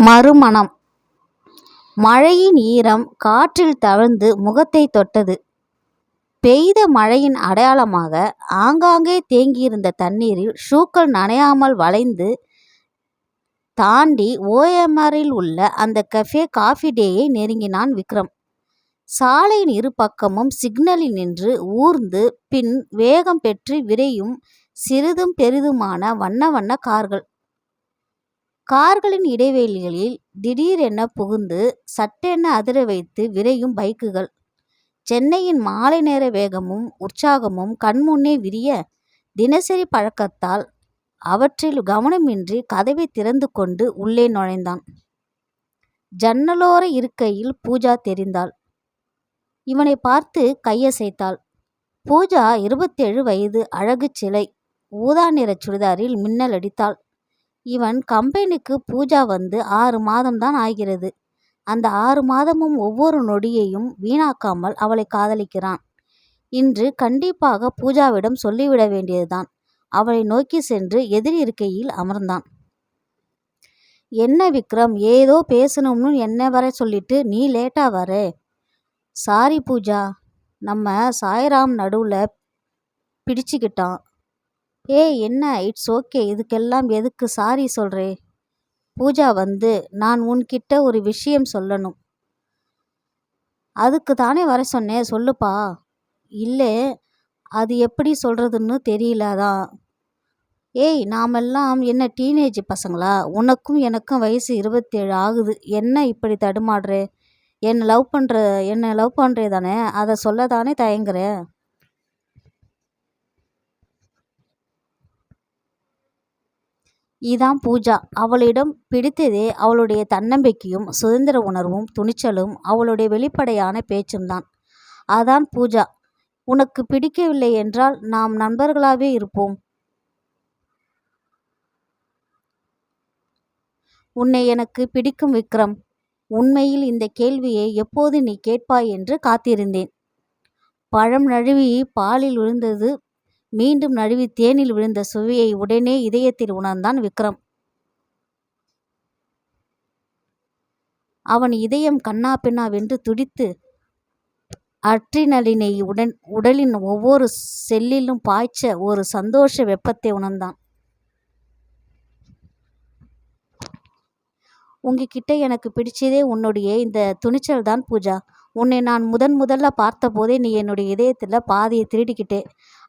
மறுமணம். மழையின் ஈரம் காற்றில் தவழ்ந்து முகத்தை தொட்டது. பெய்த மழையின் அடையாளமாக ஆங்காங்கே தேங்கியிருந்த தண்ணீரில் ஷூக்கள் நனையாமல் வளைந்து தாண்டி ஓஎம்ஆரில் உள்ள அந்த கஃபே காஃபி டேயை நெருங்கினான் விக்ரம். சாலையின் இரு பக்கமும் சிக்னலில் நின்று ஊர்ந்து பின் வேகம் பெற்று விரையும் சிறிதும் பெரிதுமான வண்ண வண்ண கார்களின் இடைவெளிகளில் திடீரென புகுந்து சட்டென அதிர வைத்து விரையும் பைக்குகள். சென்னையின் மாலை நேர வேகமும் உற்சாகமும் கண்முன்னே விரிய, தினசரி பழக்கத்தால் அவற்றில் கவனமின்றி கதவை திறந்து கொண்டு உள்ளே நுழைந்தான். ஜன்னலோர இருக்கையில் பூஜா தெரிந்தாள். இவனை பார்த்து கையசைத்தாள். பூஜா 27 வயது அழகு சிலை. ஊதா நிற சுடிதாரில் மின்னல் அடித்தாள். இவன் கம்பெனிக்கு பூஜா வந்து 6 மாதம்தான் ஆகிறது. அந்த 6 மாதமும் ஒவ்வொரு நொடியையும் வீணாக்காமல் அவளை காதலிக்கிறான். இன்று கண்டிப்பாக பூஜாவிடம் சொல்லிவிட வேண்டியதுதான். அவளை நோக்கி சென்று எதிர் இருக்கையில் அமர்ந்தான். என்ன விக்ரம், ஏதோ பேசணும்னு என்ன வர சொல்லிட்டு நீ லேட்டா வர? சாரி பூஜா, நம்ம சாய்ராம் நடுவில் பிடிச்சிக்கிட்டான். என்ன, இட்ஸ் ஓகே, இதுக்கெல்லாம் எதுக்கு சாரி சொல்கிறே? பூஜா வந்து நான் உன்கிட்ட ஒரு விஷயம் சொல்லணும். அதுக்கு தானே வர சொன்னேன், சொல்லுப்பா. இல்லை, அது எப்படி சொல்கிறதுன்னு தெரியலதான். நாமெல்லாம் என்ன டீனேஜ் பசங்களா? உனக்கும் எனக்கும் வயசு 27 ஆகுது. என்ன இப்படி தடுமாடுறே? என்னை லவ் பண்ணுறே தானே? அதை சொல்ல தானே தயங்குற? இதான் பூஜா. அவளிடம் பிடித்ததே அவளுடைய தன்னம்பிக்கையும் சுதந்திர உணர்வும் துணிச்சலும் அவளுடைய வெளிப்படையான பேச்சும் தான். அதான் பூஜா. உனக்கு பிடிக்கவில்லை என்றால் நாம் நண்பர்களாகவே இருப்போம். உன்னை எனக்கு பிடிக்கும் விக்ரம். உண்மையில் இந்த கேள்வியை எப்போது நீ கேட்பாய் என்று காத்திருந்தேன். பழம் நழுவி பாலில் விழுந்தது மீண்டும் நழுவி தேனில் விழுந்த சுவையை உடனே இதயத்தில் உணர்ந்தான் விக்ரம். அவன் இதயம் கண்ணா பின்னாவென்று துடித்து அட்ரினலினை உடலின் ஒவ்வொரு செல்லிலும் பாய்ச்ச ஒரு சந்தோஷ வெப்பத்தை உணர்ந்தான். உங்ககிட்ட எனக்கு பிடிச்சதே உன்னுடைய இந்த துணிச்சல் தான் பூஜா. உன்னை நான் முதல்ல பார்த்த போதே நீ என்னுடைய இதயத்தில் பாதியை திருடிக்கிட்டே.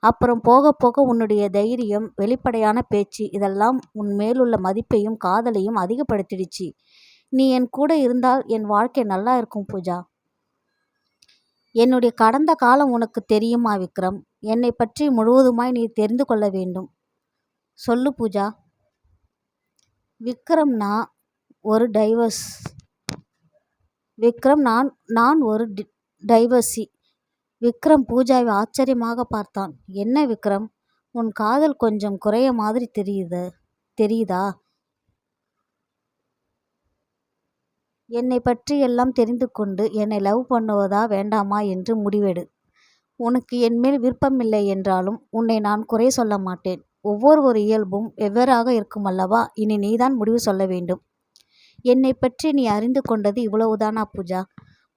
அப்புறம் போக போக உன்னுடைய தைரியம், வெளிப்படையான பேச்சு இதெல்லாம் உன் மேலுள்ள மதிப்பையும் காதலையும் அதிகப்படுத்திடுச்சு. நீ என் கூட இருந்தால் என் வாழ்க்கை நல்லா இருக்கும் பூஜா. என்னுடைய கடந்த காலம் உனக்கு தெரியுமா விக்ரம்? என்னை பற்றி முழுவதுமாய் நீ தெரிந்து கொள்ள வேண்டும். சொல்லு பூஜா. விக்ரம், நான் ஒரு டைவர்சி. விக்ரம் பூஜாவை ஆச்சரியமாக பார்த்தான். என்ன விக்ரம், உன் காதல் கொஞ்சம் குறைய மாதிரி தெரியுதா? என்னை பற்றி எல்லாம் தெரிந்து கொண்டு என்னை லவ் பண்ணுவதா வேண்டாமா என்று முடிவெடு. உனக்கு என்மேல் விருப்பமில்லை என்றாலும் உன்னை நான் குறை சொல்ல மாட்டேன். ஒவ்வொரு இயல்பும் வெவ்வேறாக இருக்கும் அல்லவா? இனி நீதான் முடிவு சொல்ல வேண்டும். என்னை பற்றி நீ அறிந்து கொண்டது இவ்வளவுதானா பூஜா?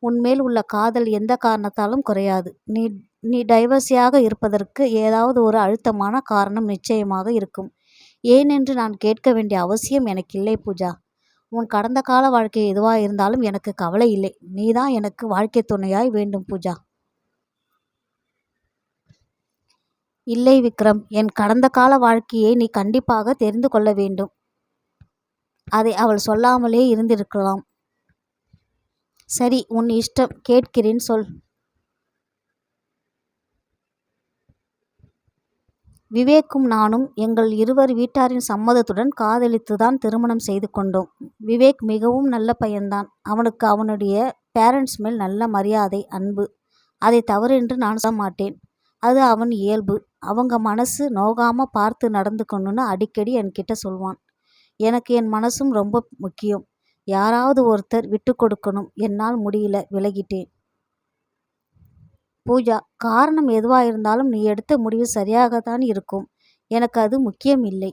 உன்மேல் உள்ள காதல் எந்த காரணத்தாலும் குறையாது. நீ டைவர்ஸியாக இருப்பதற்கு ஏதாவது ஒரு அழுத்தமான காரணம் நிச்சயமாக இருக்கும். ஏனென்று நான் கேட்க வேண்டிய அவசியம் எனக்கு இல்லை பூஜா. உன் கடந்த கால வாழ்க்கை எதுவாக இருந்தாலும் எனக்கு கவலை இல்லை. நீதான் எனக்கு வாழ்க்கை துணையாய் வேண்டும் பூஜா. இல்லை விக்ரம், என் கடந்த கால வாழ்க்கையை நீ கண்டிப்பாக தெரிந்து கொள்ள வேண்டும். அதை அவள் சொல்லாமலே இருந்திருக்கலாம். சரி, உன் இஷ்டம், கேட்கிறேன், சொல். விவேக்கும் நானும் எங்கள் இருவர் வீட்டாரின் சம்மதத்துடன் காதலித்துதான் திருமணம் செய்து கொண்டோம். விவேக் மிகவும் நல்ல பையன்தான். அவனுக்கு அவனுடைய பேரண்ட்ஸ் மேல் நல்ல மரியாதை, அன்பு. அதை தவறென்று நான் சொல்ல மாட்டேன். அது அவன் இயல்பு. அவங்க மனசு நோகாம பார்த்து நடந்துக்கணும்னு அடிக்கடி என்கிட்ட சொல்வான். எனக்கு என் மனசும் ரொம்ப முக்கியம். யாராவது ஒருத்தர் விட்டு கொடுக்கணும். என்னால் முடியல, விலகிட்டேன். பூஜா, காரணம் எதுவாயிருந்தாலும் நீ எடுத்த முடிவு சரியாகத்தான் இருக்கும். எனக்கு அது முக்கியம் இல்லை.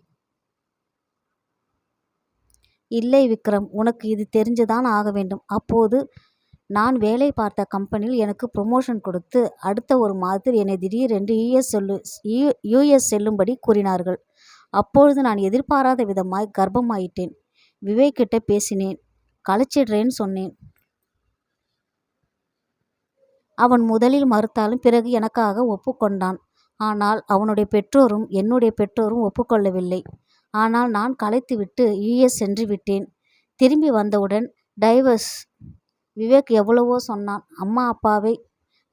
இல்லை விக்ரம், உனக்கு இது தெரிஞ்சுதான் ஆக வேண்டும். அப்போது நான் வேலை பார்த்த கம்பெனியில் எனக்கு ப்ரொமோஷன் கொடுத்து அடுத்த ஒரு மாதத்தில் என்னை திடீரென்று யுஎஸ் செல்லும்படி கூறினார்கள். அப்பொழுது நான் எதிர்பாராத விதமாய் கர்ப்பமாயிட்டேன். விவேக் கிட்ட பேசினேன். கழிச்சிடுறேன்னு சொன்னேன். அவன் முதலில் மறுத்தாலும் பிறகு எனக்காக ஒப்புக்கொண்டான். ஆனால் அவனுடைய பெற்றோரும் என்னுடைய பெற்றோரும் ஒப்புக்கொள்ளவில்லை. ஆனால் நான் கலைத்துவிட்டு யுஎஸ் சென்று விட்டேன். திரும்பி வந்தவுடன் டைவர்ஸ். விவேக் எவ்வளவோ சொன்னான், அம்மா அப்பாவை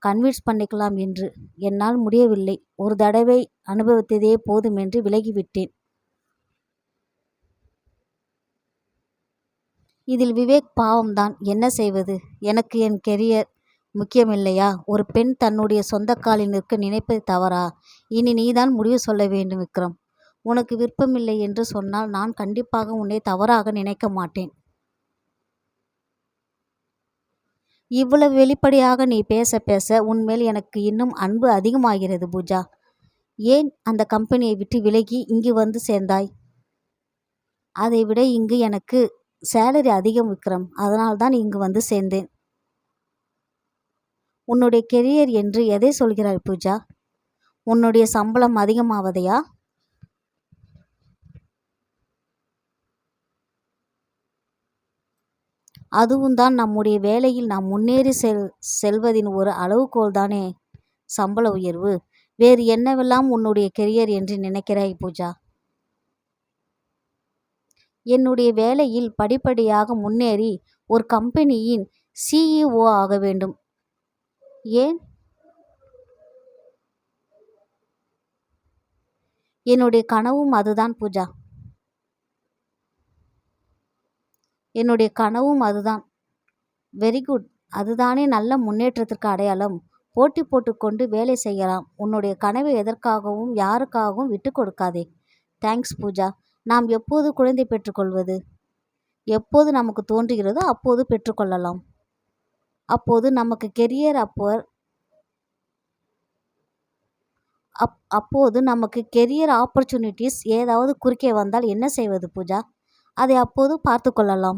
கன்வின்ஸ் பண்ணிக்கலாம் என்று. என்னால் முடியவில்லை. ஒரு தடவை அனுபவித்ததே போதுமென்று விலகிவிட்டேன். இதில் விவேக் பாவம்தான். என்ன செய்வது? எனக்கு என் கெரியர் முக்கியமில்லையா? ஒரு பெண் தன்னுடைய சொந்த காலில் நிற்க நினைப்பது தவறா? இனி நீதான் முடிவு சொல்ல வேண்டும் விக்ரம். உனக்கு விருப்பமில்லை என்று சொன்னால் நான் கண்டிப்பாக உன்னை தவறாக நினைக்க மாட்டேன். இவ்வளவு வெளிப்படையாக நீ பேச பேச உன்மேல் எனக்கு இன்னும் அன்பு அதிகமாகிறது பூஜா. ஏன் அந்த கம்பெனியை விட்டு விலகி இங்கு வந்து சேர்ந்தாய்? அதை விட இங்கு எனக்கு சேலரி அதிகம் விக்ரம். அதனால்தான் இங்கு வந்து சேர்ந்தேன். உன்னுடைய கெரியர் என்று எதை சொல்கிறாய் பூஜா? உன்னுடைய சம்பளம் அதிகமாவதையா? அதுவும் தான் நம்முடைய வேலையில் நாம் முன்னேறி செல்வதின் ஒரு அளவுகோல் தானே சம்பள உயர்வு. வேறு என்னவெல்லாம் உன்னுடைய கெரியர் என்று நினைக்கிறாய் பூஜா? என்னுடைய வேலையில் படிப்படியாக முன்னேறி ஒரு கம்பெனியின் சிஇஓ ஆக வேண்டும். ஏன்? என்னுடைய கனவும் அதுதான் பூஜா. என்னுடைய கனவும் அதுதான். Very good. அதுதானே நல்ல முன்னேற்றத்திற்கு அடையாளம். போட்டி போட்டுக்கொண்டு வேலை செய்யலாம். உன்னுடைய கனவை எதற்காகவும் யாருக்காகவும் விட்டு கொடுக்காதே. தேங்க்ஸ் பூஜா. நாம் எப்போது குழந்தை பெற்றுக்கொள்வது? எப்போது நமக்கு தோன்றுகிறதோ அப்போது பெற்றுக்கொள்ளலாம். அப்போது நமக்கு கெரியர் அப்போது நமக்கு கெரியர் ஆப்பர்ச்சுனிட்டிஸ் ஏதாவது குறுக்கே வந்தால் என்ன செய்வது பூஜா? அதை அப்போது பார்த்து கொள்ளலாம்.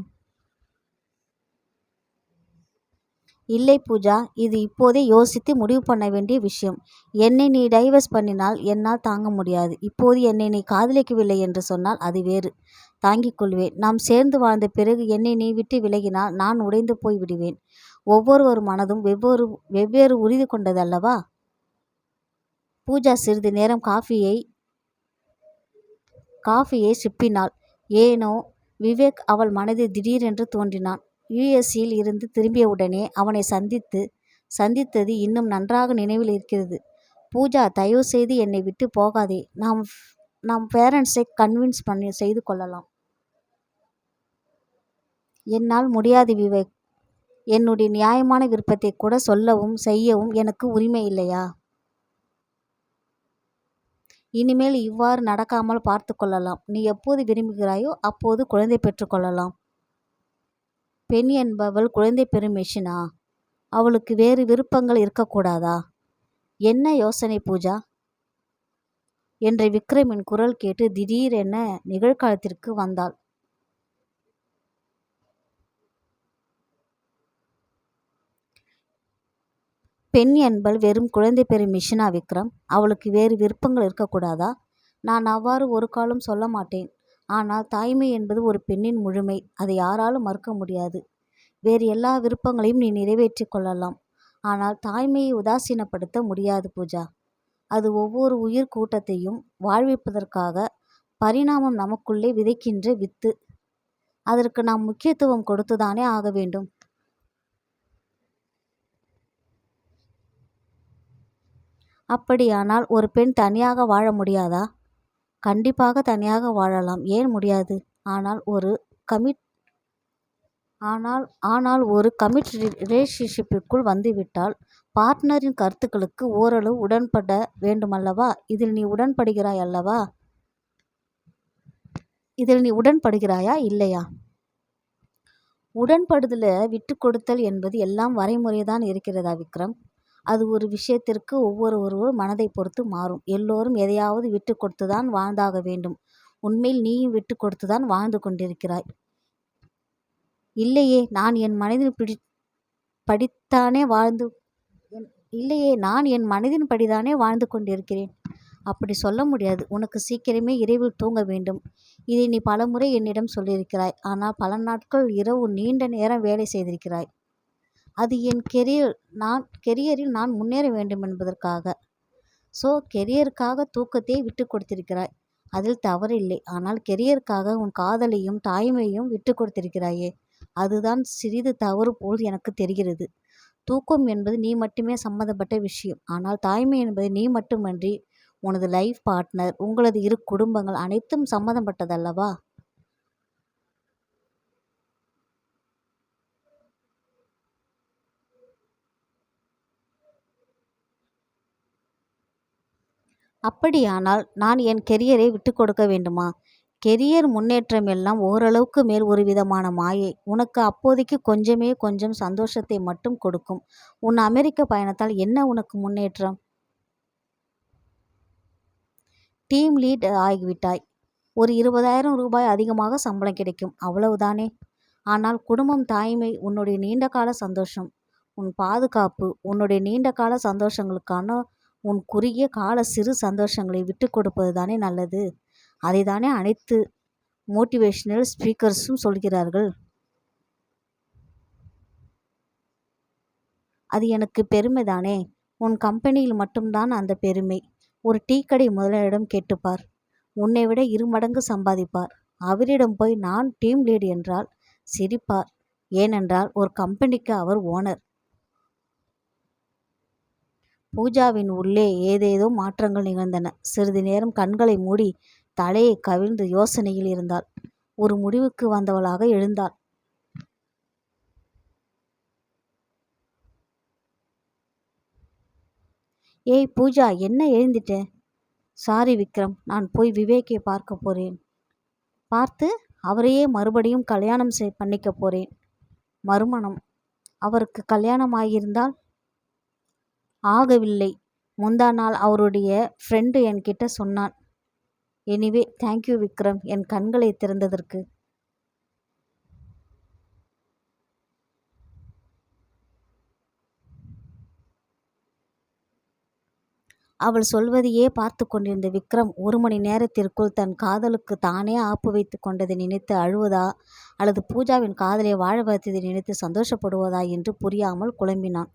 இல்லை பூஜா, இது இப்போதே யோசித்து முடிவு பண்ண வேண்டிய விஷயம். என்னை நீ டைவர்ஸ் பண்ணினால் என்னால் தாங்க முடியாது. இப்போது என்னை நீ காதலிக்கவில்லை என்று சொன்னால் அது வேறு. தாங்கிக் கொள்வேன். நாம் சேர்ந்து வாழ்ந்த பிறகு என்னை நீ விட்டு விலகினால் நான் உடைந்து போய் விடுவேன். ஒவ்வொரு மனதும் வெவ்வேறு உறுதி கொண்டது அல்லவா? பூஜா சிறிது நேரம் காஃபியை சிப்பினாள். ஏனோ விவேக் அவள் மனதில் திடீரென்று தோன்றினான். யுஎஸ்சியில் இருந்து திரும்பியவுடனே அவனை சந்தித்தது இன்னும் நன்றாக நினைவில் இருக்கிறது. பூஜா, தயவு செய்து என்னை விட்டு போகாதே. நாம் பேரண்ட்ஸை கன்வின்ஸ் செய்து கொள்ளலாம். என்னால் முடியாது விவேக். என்னுடைய நியாயமான விருப்பத்தை கூட சொல்லவும் செய்யவும் எனக்கு உரிமை இல்லையா? இனிமேல் இவ்வாறு நடக்காமல் பார்த்து கொள்ளலாம். நீ எப்போது விரும்புகிறாயோ அப்போது குழந்தை பெற்றுக்கொள்ளலாம். பெண் என்பவள் குழந்தை பெறும் மெஷினா? அவளுக்கு வேறு விருப்பங்கள் இருக்கக்கூடாதா? என்ன யோசனை பூஜா? என்ற விக்ரமின் குரல் கேட்டு திடீரென நிகழ்காலத்திற்கு வந்தாள். பெண் என்பள் வெறும் குழந்தை பெறும் மிஷினா விக்ரம்? அவளுக்கு வேறு விருப்பங்கள் இருக்கக்கூடாதா? நான் அவ்வாறு ஒரு காலம் சொல்ல மாட்டேன். ஆனால் தாய்மை என்பது ஒரு பெண்ணின் முழுமை. அதை யாராலும் மறுக்க முடியாது. வேறு எல்லா விருப்பங்களையும் நீ நிறைவேற்றி கொள்ளலாம். ஆனால் தாய்மையை உதாசீனப்படுத்த முடியாது பூஜா. அது ஒவ்வொரு உயிர் கூட்டத்தையும் வாழ்விப்பதற்காக பரிணாமம் நமக்குள்ளே விதைக்கின்ற வித்து. அதற்கு நாம் முக்கியத்துவம் கொடுத்துதானே ஆக வேண்டும். அப்படியானால் ஒரு பெண் தனியாக வாழ முடியாதா? கண்டிப்பாக தனியாக வாழலாம். ஏன் முடியாது? ஆனால் ஒரு கமிட் ரிலேஷன்ஷிப்பிற்குள் வந்துவிட்டால் பார்ட்னரின் கருத்துக்களுக்கு ஓரளவு உடன்பட வேண்டுமல்லவா? இதில் நீ உடன்படுகிறாயா இல்லையா? உடன்படுதல விட்டு கொடுத்தல் என்பது எல்லாம் வரைமுறைதான் இருக்கிறதா விக்ரம்? அது ஒரு விஷயத்திற்கு ஒவ்வொருவரும் மனதை பொறுத்து மாறும். எல்லோரும் எதையாவது விட்டு கொடுத்துதான் வாழ்ந்தாக வேண்டும். உண்மையில் நீயும் விட்டு கொடுத்துதான் வாழ்ந்து கொண்டிருக்கிறாய். இல்லையே நான் என் மனதின் படித்தானே வாழ்ந்து இல்லையே நான் என் மனதின் படிதானே வாழ்ந்து கொண்டிருக்கிறேன். அப்படி சொல்ல முடியாது. உனக்கு சீக்கிரமே இரவில் தூங்க வேண்டும். இதை நீ பலமுறை என்னிடம் சொல்லியிருக்கிறாய். ஆனால் பல நாட்கள் இரவு நீண்ட நேரம் வேலை செய்திருக்கிறாய். அது என் கெரியரில் நான் முன்னேற வேண்டும் என்பதற்காக. கெரியருக்காக தூக்கத்தை விட்டு கொடுத்திருக்கிறாய். அதில் தவறில்லை. ஆனால் கெரியருக்காக உன் காதலையும் தாய்மையையும் விட்டு கொடுத்திருக்கிறாயே, அதுதான் சிறிது தவறு போல் எனக்கு தெரிகிறது. தூக்கம் என்பது நீ மட்டுமே சம்மந்தப்பட்ட விஷயம். ஆனால் தாய்மை என்பது நீ மட்டுமன்றி உனது லைஃப் பார்ட்னர், உங்களது இரு குடும்பங்கள் அனைத்தும் சம்மந்தப்பட்டதல்லவா? அப்படியானால் நான் என் கெரியரை விட்டு கொடுக்க வேண்டுமா? கெரியர் முன்னேற்றம் எல்லாம் ஓரளவுக்கு மேல் ஒரு விதமான மாயை. உனக்கு அப்போதைக்கு கொஞ்சம் சந்தோஷத்தை மட்டும் கொடுக்கும். உன் அமெரிக்க பயணத்தால் என்ன உனக்கு முன்னேற்றம்? டீம் லீட் ஆகிவிட்டாய். ஒரு 20,000 ரூபாய் அதிகமாக சம்பளம் கிடைக்கும், அவ்வளவுதானே. ஆனால் குடும்பம், தாய்மை, உன்னுடைய நீண்டகால சந்தோஷம், உன் பாதுகாப்பு, உன்னுடைய நீண்டகால சந்தோஷங்களுக்கான உன் குறுகிய கால சிறு சந்தோஷங்களை விட்டு கொடுப்பது தானே நல்லது. அதை தானே அனைத்து மோட்டிவேஷனல் ஸ்பீக்கர்ஸும் சொல்கிறார்கள். அது எனக்கு பெருமை தானே. உன் கம்பெனியில் மட்டும்தான் அந்த பெருமை. ஒரு டீ கடை முதலாளியிடம் கேட்டுப்பார். உன்னை விட 2 மடங்கு சம்பாதிப்பார். அவரிடம் போய் நான் டீம் லீட் என்றால் சிரிப்பார். ஏனென்றால் ஒரு கம்பெனிக்கு அவர் ஓனர். பூஜாவின் உள்ளே ஏதேதோ மாற்றங்கள் நிகழ்ந்தன. சிறிது நேரம் கண்களை மூடி தலையை கவிழ்ந்து யோசனையில் இருந்தாள். ஒரு முடிவுக்கு வந்தவளாக எழுந்தாள். ஏய் பூஜா, என்ன எழுந்திட்ட? சாரி விக்ரம், நான் போய் விவேக்கை பார்க்க போறேன். பார்த்து அவரையே மறுபடியும் கல்யாணம் பண்ணிக்க போறேன். மறுமணம்? அவருக்கு கல்யாணம் ஆகியிருந்தால்? ஆகவில்லை. முந்தா நாள் அவருடைய ஃப்ரெண்டு என்கிட்ட சொன்னான். எனிவே தேங்க்யூ விக்ரம், என் கண்களை திறந்ததற்கு. அவள் சொல்வதையே பார்த்து கொண்டிருந்த விக்ரம் 1 மணி நேரத்திற்குள் தன் காதலுக்கு தானே ஆப்பு வைத்து கொண்டதை நினைத்து அழுவதா அல்லது பூஜாவின் காதலை வாழ வைத்ததை நினைத்து சந்தோஷப்படுவதா என்று புரியாமல் குழம்பினான்.